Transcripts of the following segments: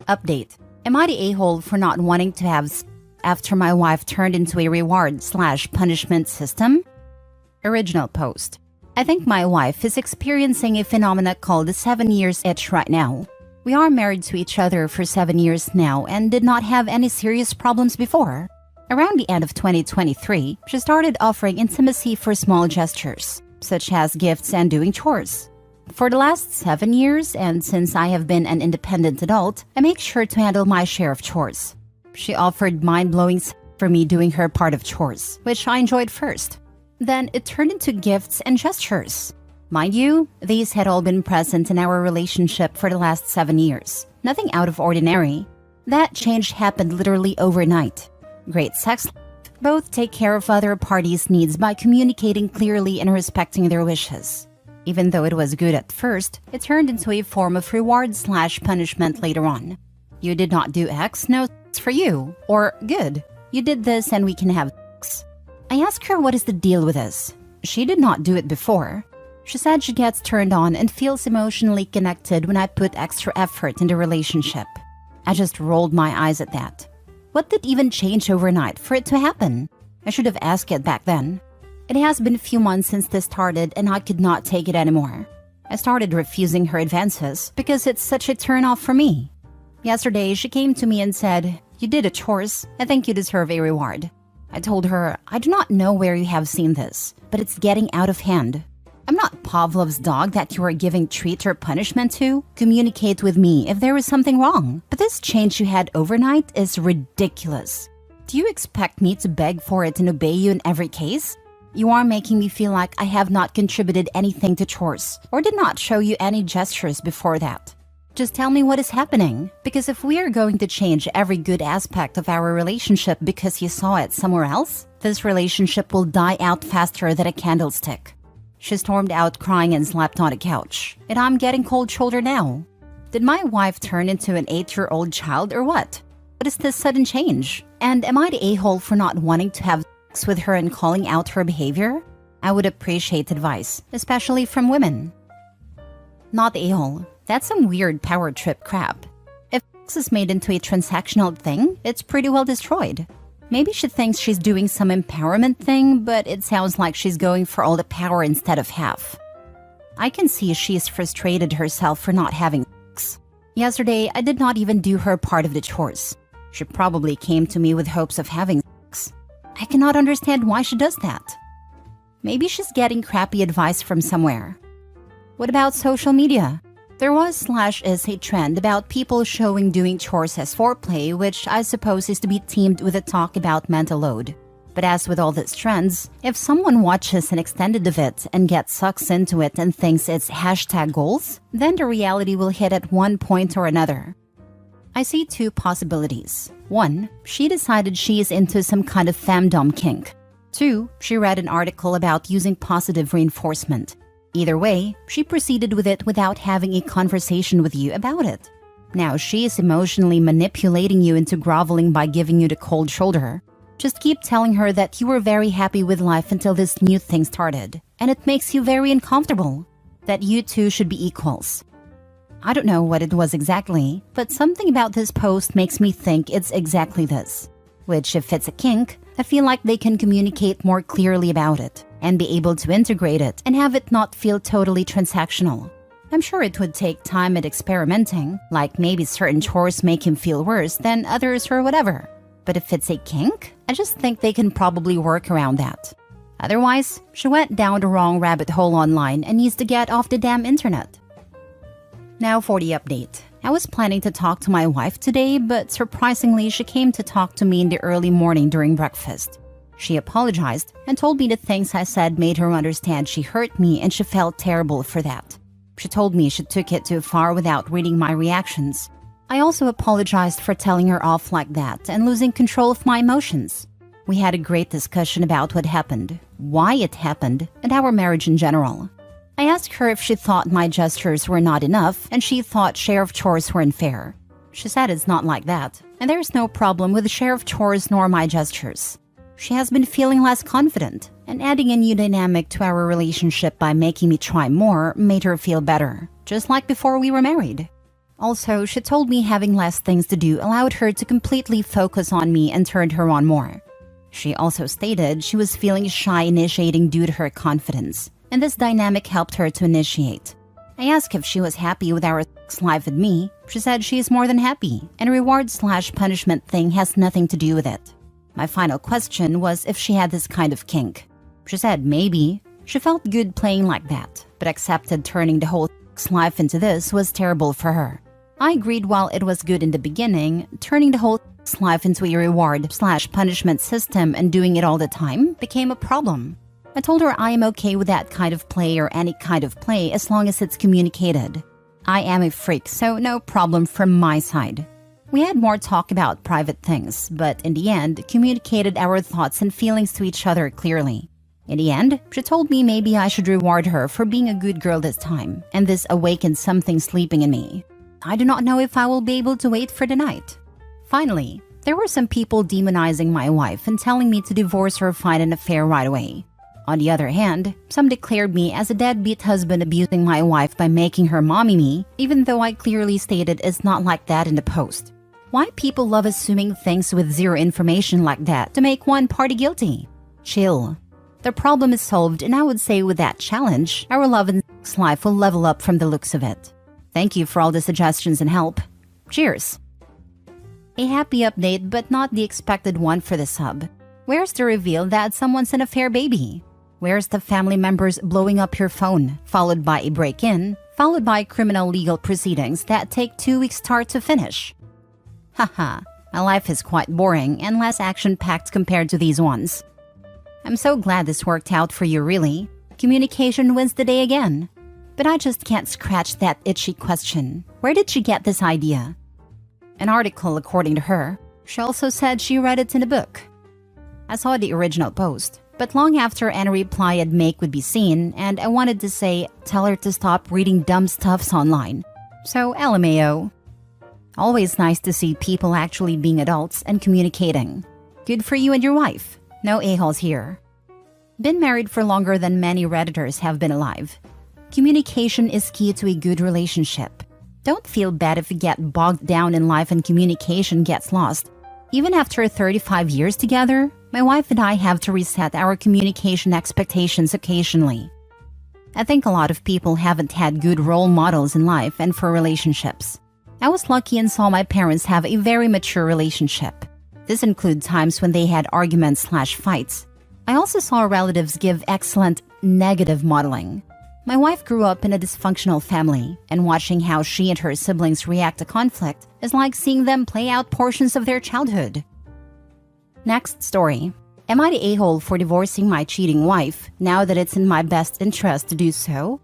Update. Am I the a-hole for not wanting to have sex after my wife turned into a reward/punishment system? Original post. I think my wife is experiencing a phenomena called the 7 years itch right now. We are married to each other for 7 years now and did not have any serious problems before. Around the end of 2023, she started offering intimacy for small gestures, such as gifts and doing chores. For the last 7 years, and since I have been an independent adult, I make sure to handle my share of chores. She offered mind-blowing for me doing her part of chores, which I enjoyed first. Then it turned into gifts and gestures. Mind you, these had all been present in our relationship for the last 7 years. Nothing out of ordinary. That change happened literally overnight. Great sex life. Both take care of other parties' needs by communicating clearly and respecting their wishes. Even though it was good at first, it turned into a form of reward/punishment later on. You did not do X, no sex for you. Or, good, you did this and we can have sex. I asked her what is the deal with this. She did not do it before. She said she gets turned on and feels emotionally connected when I put extra effort in the relationship. I just rolled my eyes at that. What did even change overnight for it to happen? I should have asked it back then. It has been a few months since this started and I could not take it anymore. I started refusing her advances because it's such a turn-off for me. Yesterday, she came to me and said, "You did a chores. I think you deserve a reward." I told her, "I do not know where you have seen this, but it's getting out of hand. I'm not Pavlov's dog that you are giving treat or punishment to. Communicate with me if there is something wrong. But this change you had overnight is ridiculous. Do you expect me to beg for it and obey you in every case? You are making me feel like I have not contributed anything to chores or did not show you any gestures before that. Just tell me what is happening, because if we are going to change every good aspect of our relationship because you saw it somewhere else, this relationship will die out faster than a candlestick." She stormed out crying and slept on the couch, and I'm getting cold shoulder now. Did my wife turn into an 8-year-old child or what? What is this sudden change? And am I the a-hole for not wanting to have sex with her and calling out her behavior? I would appreciate advice, especially from women. Not the a-hole. That's some weird power trip crap. If sex is made into a transactional thing, it's pretty well destroyed. Maybe she thinks she's doing some empowerment thing, but it sounds like she's going for all the power instead of half. I can see she's frustrated herself for not having sex. Yesterday, I did not even do her part of the chores. She probably came to me with hopes of having sex. I cannot understand why she does that. Maybe she's getting crappy advice from somewhere. What about social media? There was/is a trend about people showing doing chores as foreplay, which I suppose is to be teamed with a talk about mental load. But as with all these trends, if someone watches an extended of it and gets sucked into it and thinks it's #goals, then the reality will hit at one point or another. I see two possibilities. 1, she decided she is into some kind of femdom kink. 2, she read an article about using positive reinforcement. Either way, she proceeded with it without having a conversation with you about it. Now she is emotionally manipulating you into groveling by giving you the cold shoulder. Just keep telling her that you were very happy with life until this new thing started, and it makes you very uncomfortable, that you two should be equals. I don't know what it was exactly, but something about this post makes me think it's exactly this. Which, if it's a kink, I feel like they can communicate more clearly about it and be able to integrate it and have it not feel totally transactional. I'm sure it would take time and experimenting, like maybe certain chores make him feel worse than others or whatever. But if it's a kink, I just think they can probably work around that. Otherwise, she went down the wrong rabbit hole online and needs to get off the damn internet. Now for the update. I was planning to talk to my wife today, but surprisingly she came to talk to me in the early morning during breakfast. She apologized and told me the things I said made her understand she hurt me and she felt terrible for that. She told me she took it too far without reading my reactions. I also apologized for telling her off like that and losing control of my emotions. We had a great discussion about what happened, why it happened, and our marriage in general. I asked her if she thought my gestures were not enough and she thought share of chores were unfair. She said it's not like that, and there's no problem with the share of chores nor my gestures. She has been feeling less confident, and adding a new dynamic to our relationship by making me try more made her feel better, just like before we were married. Also, she told me having less things to do allowed her to completely focus on me and turned her on more. She also stated she was feeling shy initiating due to her confidence, and this dynamic helped her to initiate. I asked if she was happy with our sex life with me. She said she is more than happy, and reward/punishment thing has nothing to do with it. My final question was if she had this kind of kink. She said maybe. She felt good playing like that, but accepted turning the whole sex life into this was terrible for her. I agreed while it was good in the beginning, turning the whole sex life into a reward/punishment system and doing it all the time became a problem. I told her I am okay with that kind of play or any kind of play as long as it's communicated. I am a freak, so no problem from my side. We had more talk about private things, but in the end, communicated our thoughts and feelings to each other clearly. In the end, she told me maybe I should reward her for being a good girl this time, and this awakened something sleeping in me. I do not know if I will be able to wait for the night. Finally, there were some people demonizing my wife and telling me to divorce her or find an affair right away. On the other hand, some declared me as a deadbeat husband abusing my wife by making her mommy me, even though I clearly stated it's not like that in the post. Why people love assuming things with zero information like that to make one party guilty? Chill. The problem is solved, and I would say with that challenge, our love and sex life will level up from the looks of it. Thank you for all the suggestions and help. Cheers! A happy update, but not the expected one for the sub. Where's the reveal that someone's an affair baby? Where's the family members blowing up your phone, followed by a break-in, followed by criminal legal proceedings that take 2 weeks start to finish? Haha, my life is quite boring and less action-packed compared to these ones. I'm so glad this worked out for you, really. Communication wins the day again. But I just can't scratch that itchy question. Where did she get this idea? An article, according to her. She also said she read it in a book. I saw the original post, but long after any reply I'd make would be seen, and I wanted to say, tell her to stop reading dumb stuffs online. So, LMAO. Always nice to see people actually being adults and communicating. Good for you and your wife. No a-holes here. Been married for longer than many Redditors have been alive. Communication is key to a good relationship. Don't feel bad if you get bogged down in life and communication gets lost. Even after 35 years together, my wife and I have to reset our communication expectations occasionally. I think a lot of people haven't had good role models in life and for relationships. I was lucky and saw my parents have a very mature relationship. This includes times when they had arguments/fights. I also saw relatives give excellent negative modeling. My wife grew up in a dysfunctional family, and watching how she and her siblings react to conflict is like seeing them play out portions of their childhood. Next story. Am I the a-hole for divorcing my cheating wife now that it's in my best interest to do so?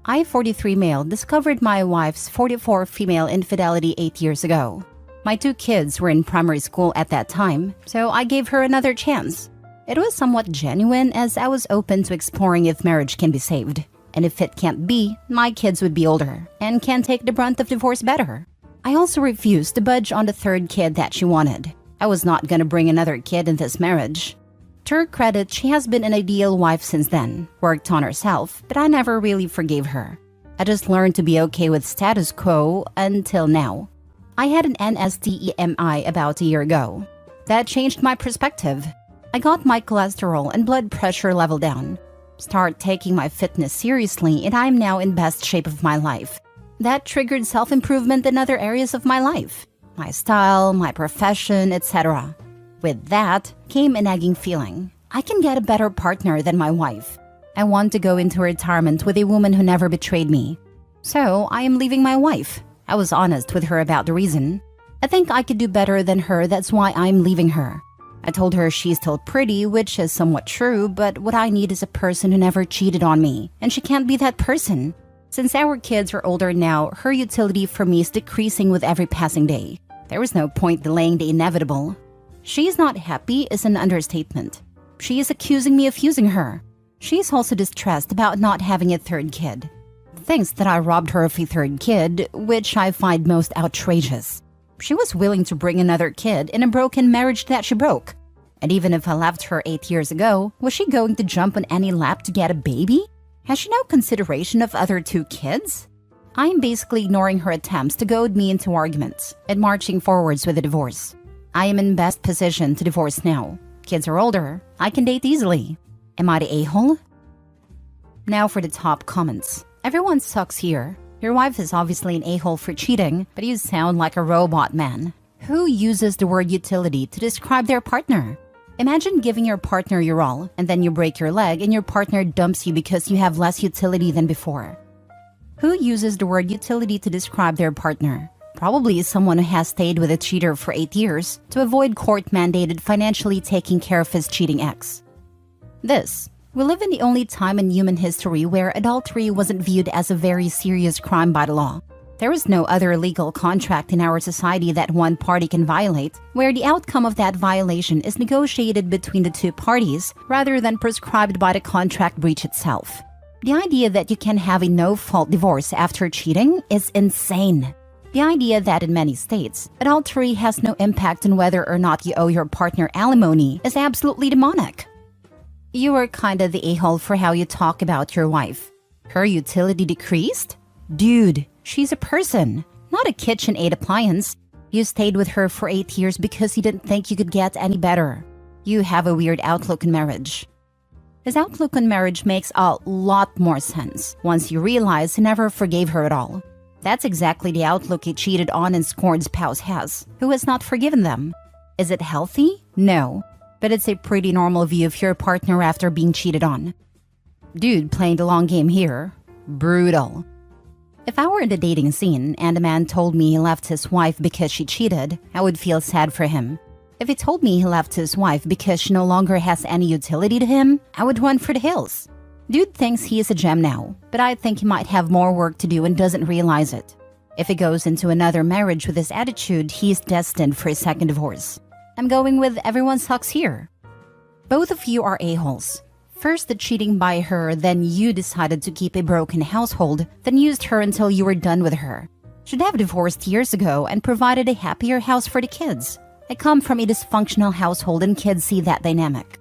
I, 43 male, discovered my wife's 44 female infidelity 8 years ago. My 2 kids were in primary school at that time, so I gave her another chance. It was somewhat genuine as I was open to exploring if marriage can be saved. And if it can't be, my kids would be older and can take the brunt of divorce better. I also refused to budge on the 3rd kid that she wanted. I was not gonna bring another kid in this marriage. To her credit, she has been an ideal wife since then, worked on herself, but I never really forgave her. I just learned to be okay with status quo until now. I had an NSTEMI about a year ago. That changed my perspective. I got my cholesterol and blood pressure level down. Start taking my fitness seriously, and I'm now in best shape of my life. That triggered self-improvement in other areas of my life. My style, my profession, etc. With that came a nagging feeling. I can get a better partner than my wife. I want to go into retirement with a woman who never betrayed me. So I am leaving my wife. I was honest with her about the reason. I think I could do better than her, that's why I'm leaving her. I told her she's still pretty, which is somewhat true, but what I need is a person who never cheated on me, and she can't be that person. Since our kids are older now, her utility for me is decreasing with every passing day. There is no point delaying the inevitable. She is not happy is an understatement. She is accusing me of using her. She is also distressed about not having a 3rd kid. Thinks that I robbed her of a 3rd kid, which I find most outrageous. She was willing to bring another kid in a broken marriage that she broke. And even if I left her 8 years ago, was she going to jump on any lap to get a baby? Has she no consideration of other 2 kids? I'm basically ignoring her attempts to goad me into arguments and marching forwards with a divorce. I am in best position to divorce now. Kids are older. I can date easily. Am I the a-hole? Now for the top comments. Everyone sucks here. Your wife is obviously an a-hole for cheating, but you sound like a robot man. Who uses the word utility to describe their partner? Imagine giving your partner your all, and then you break your leg and your partner dumps you because you have less utility than before. Who uses the word utility to describe their partner? Probably someone who has stayed with a cheater for 8 years to avoid court-mandated financially taking care of his cheating ex. We live in the only time in human history where adultery wasn't viewed as a very serious crime by the law. There is no other legal contract in our society that one party can violate, where the outcome of that violation is negotiated between the two parties rather than prescribed by the contract breach itself. The idea that you can have a no-fault divorce after cheating is insane. The idea that in many states, adultery has no impact on whether or not you owe your partner alimony is absolutely demonic. You are kinda the a-hole for how you talk about your wife. Her utility decreased? Dude, she's a person, not a KitchenAid appliance. You stayed with her for 8 years because you didn't think you could get any better. You have a weird outlook on marriage. His outlook on marriage makes a lot more sense once you realize he never forgave her at all. That's exactly the outlook a cheated on and scorned spouse has, who has not forgiven them. Is it healthy? No. But it's a pretty normal view of your partner after being cheated on. Dude playing the long game here. Brutal. If I were in the dating scene and a man told me he left his wife because she cheated, I would feel sad for him. If he told me he left his wife because she no longer has any utility to him, I would run for the hills. Dude thinks he is a gem now, but I think he might have more work to do and doesn't realize it. If he goes into another marriage with this attitude, he is destined for a second divorce. I'm going with everyone sucks here. Both of you are a-holes. First the cheating by her, then you decided to keep a broken household, then used her until you were done with her. Should have divorced years ago and provided a happier house for the kids. I come from a dysfunctional household and kids see that dynamic.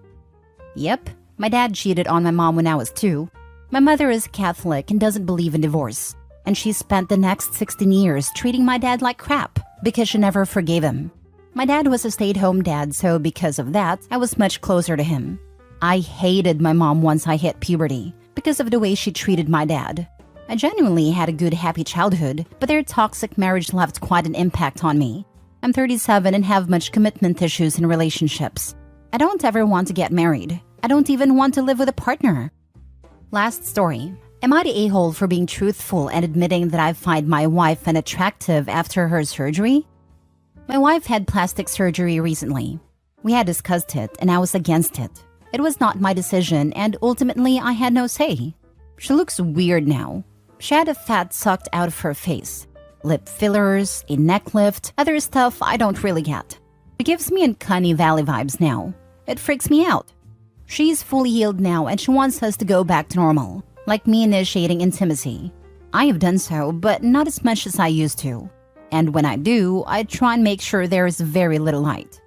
Yep, my dad cheated on my mom when I was 2. My mother is Catholic and doesn't believe in divorce. And she spent the next 16 years treating my dad like crap because she never forgave him. My dad was a stay-at-home dad, so because of that, I was much closer to him. I hated my mom once I hit puberty because of the way she treated my dad. I genuinely had a good, happy childhood, but their toxic marriage left quite an impact on me. I'm 37 and have much commitment issues in relationships. I don't ever want to get married. I don't even want to live with a partner. Last story. Am I the a-hole for being truthful and admitting that I find my wife unattractive after her surgery? My wife had plastic surgery recently. We had discussed it and I was against it. It was not my decision and ultimately I had no say. She looks weird now. She had a fat sucked out of her face. Lip fillers, a neck lift, other stuff I don't really get. It gives me Uncanny Valley vibes now. It freaks me out. She's fully healed now and she wants us to go back to normal, like me initiating intimacy. I have done so, but not as much as I used to. And when I do, I try and make sure there is very little light.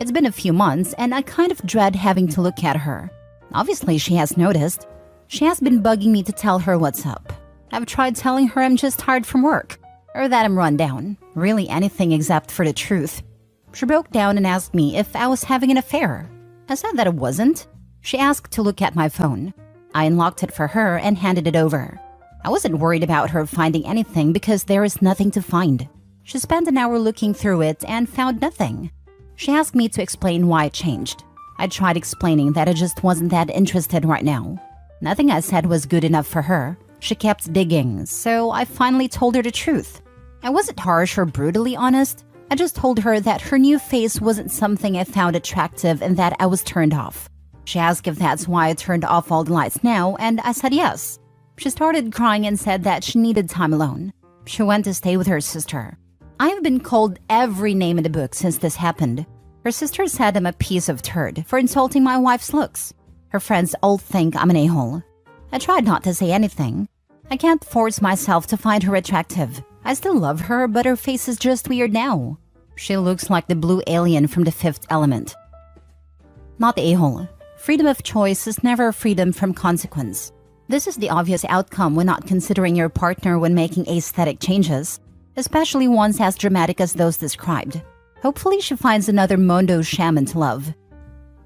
It's been a few months and I kind of dread having to look at her. Obviously, she has noticed. She has been bugging me to tell her what's up. I've tried telling her I'm just tired from work, or that I'm run down. Really anything except for the truth. She broke down and asked me if I was having an affair. I said that it wasn't. She asked to look at my phone. I unlocked it for her and handed it over. I wasn't worried about her finding anything because there is nothing to find. She spent an hour looking through it and found nothing. She asked me to explain why it changed. I tried explaining that I just wasn't that interested right now. Nothing I said was good enough for her. She kept digging, so I finally told her the truth. I wasn't harsh or brutally honest. I just told her that her new face wasn't something I found attractive and that I was turned off. She asked if that's why I turned off all the lights now, and I said yes. She started crying and said that she needed time alone. She went to stay with her sister. I have been called every name in the book since this happened. Her sister said I'm a piece of turd for insulting my wife's looks. Her friends all think I'm an a-hole. I tried not to say anything. I can't force myself to find her attractive. I still love her, but her face is just weird now. She looks like the blue alien from The Fifth Element. Not the a-hole. Freedom of choice is never freedom from consequence. This is the obvious outcome when not considering your partner when making aesthetic changes, especially ones as dramatic as those described. Hopefully she finds another Mondo shaman to love.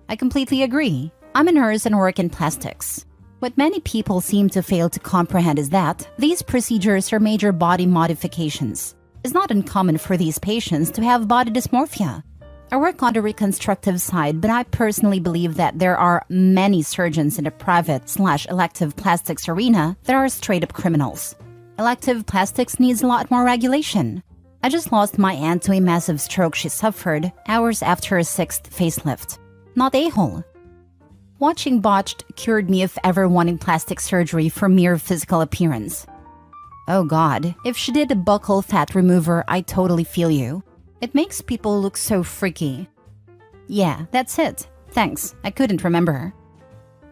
I completely agree. I'm a nurse and work in plastics. What many people seem to fail to comprehend is that these procedures are major body modifications. It's not uncommon for these patients to have body dysmorphia. I work on the reconstructive side, but I personally believe that there are many surgeons in the private/elective plastics arena that are straight-up criminals. Elective plastics needs a lot more regulation. I just lost my aunt to a massive stroke she suffered hours after her 6th facelift. Not a-hole. Watching Botched cured me of ever wanting plastic surgery for mere physical appearance. Oh god, if she did a buccal fat remover, I totally feel you. It makes people look so freaky. Yeah, that's it. Thanks, I couldn't remember.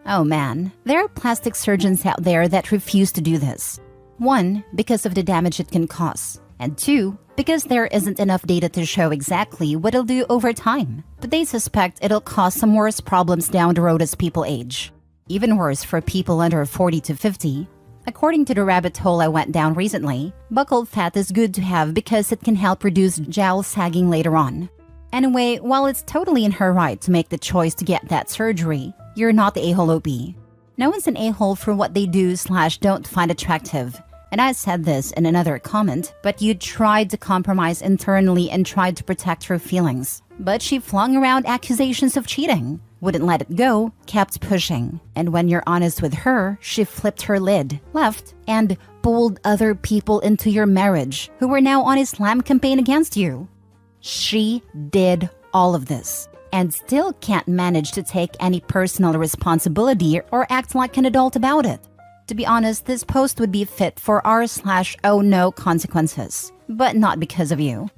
Oh man, there are plastic surgeons out there that refuse to do this. 1, because of the damage it can cause. And 2, because there isn't enough data to show exactly what it'll do over time. But they suspect it'll cause some worse problems down the road as people age. Even worse for people under 40 to 50. According to the rabbit hole I went down recently, buccal fat is good to have because it can help reduce jowl sagging later on. Anyway, while it's totally in her right to make the choice to get that surgery, you're not the a-hole OP. No one's an a-hole for what they do/don't find attractive. And I said this in another comment, but you tried to compromise internally and tried to protect her feelings. But she flung around accusations of cheating, wouldn't let it go, kept pushing. And when you're honest with her, she flipped her lid, left, and pulled other people into your marriage who were now on a slam campaign against you. She did all of this and still can't manage to take any personal responsibility or act like an adult about it. To be honest, this post would be fit for r/oh no consequences, but not because of you.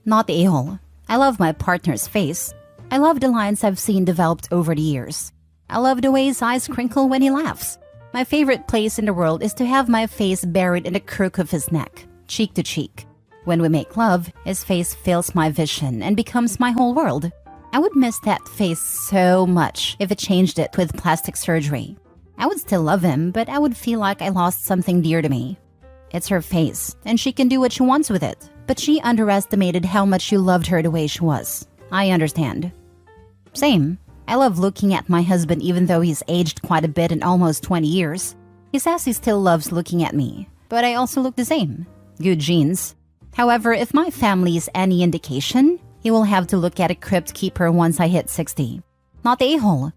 Not the a-hole. I love my partner's face. I love the lines I've seen developed over the years. I love the way his eyes crinkle when he laughs. My favorite place in the world is to have my face buried in the crook of his neck, cheek to cheek. When we make love, his face fills my vision and becomes my whole world. I would miss that face so much if it changed it with plastic surgery. I would still love him, but I would feel like I lost something dear to me. It's her face, and she can do what she wants with it. But she underestimated how much you loved her the way she was. I understand. Same. I love looking at my husband even though he's aged quite a bit in almost 20 years. He says he still loves looking at me, but I also look the same. Good genes. However, if my family is any indication, he will have to look at a crypt keeper once I hit 60. Not the a-hole.